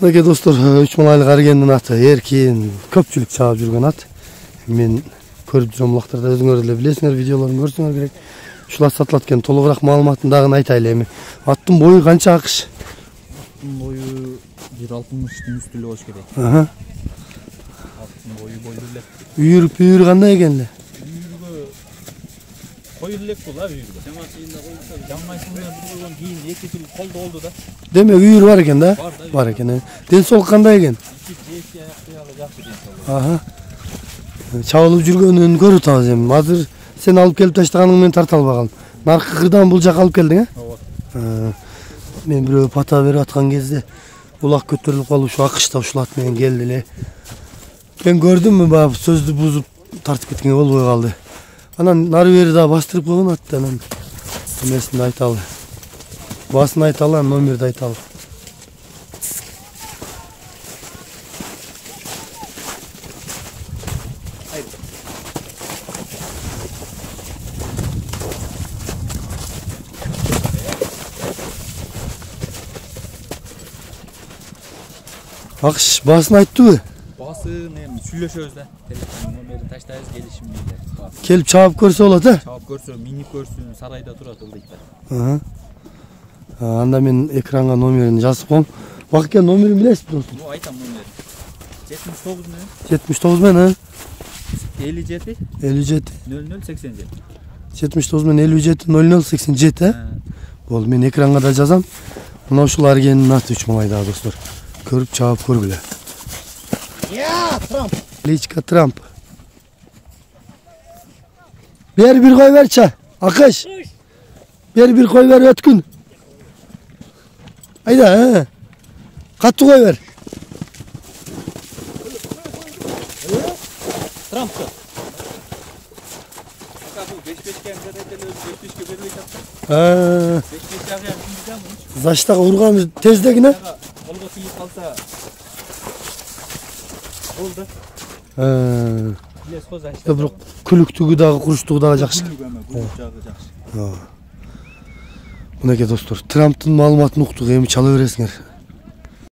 Mınакей достор, 3 малайлык аргендин аты Эркин, көпчүлүк чаап жүргөн ат. Мен көрүп жүрөм улактарда, өзүңөр деле билесиңер, видеолорун көрсөңөр керек. Ушулар сатылат экен, толугураак маалыматын дагы айтайлы эми. Аттын бою канча акыш? Аттын бою 1.60-тын үстү эле болуш керек. Аттын бою эле. Үйүр кандай экен эле? Үйүргө коюл элек бул, үйүргө. Жамачыйында коюлса, жамайсында бир койгон кийин 2 жыл колдо болду да. Демек үйүр бар экен да? Бар экен. Ден соолук кандай экен? Жакшы ден соолук. Чабылып жүргөнүн көрүп атабыз эми. Азыр сен алып келип таштаганың менен тарта албаган. Наркы кырдан бул жака алып келдиң, Ооба. Мен бирөө пата берип аткан кезде улак көтөрүлүп калып ушу акышта ушул ат менен келди эле. Мен көрдүммү баягы сөздү бузуп тартып кеткенге болбой калды. Анан нары бери дагы бастырып койгон атты, анан эмесин айталы. Басын айталы, номерди айталы. Акыш басын айттыбы? Басын эми сүйлөшөбүз да. Телефон номерин таштайбыз, келишим менен. Келип чаап көрсө болот, Чаап көрсө, минип көрсүн, сарайда турат ыл дейт. Анда мен экранга номерин жазып коем. Бакке номерин билесизби достор? Айтам номерин. 79 менен 79 менен 57 57 0087. 79 менен 57 0087, Болду, мен экранга да жазам. Мына ушул аргенин аты 3 малай дагы достор. Көрүп чаап көргүлө. Трамп. Личка Трамп. Бер бир кой берчи. Акыш. Бер бир кой бер өткүн. Айда, катты кой бер. Трамп. Ака бул 5-5 кемдерден өзү 5-5 бербей жатты. 5-5 жагы кимден? Заштага урган тездегине. Колго тиіп қалса болды. Билес қой зашта. Бирок күлүктүгү дагы, куруштугу дагы жакшы. Күлүктүгү жакшы. Мынакей достор, Трамптын маалыматын уктук, эми чала бересиңер.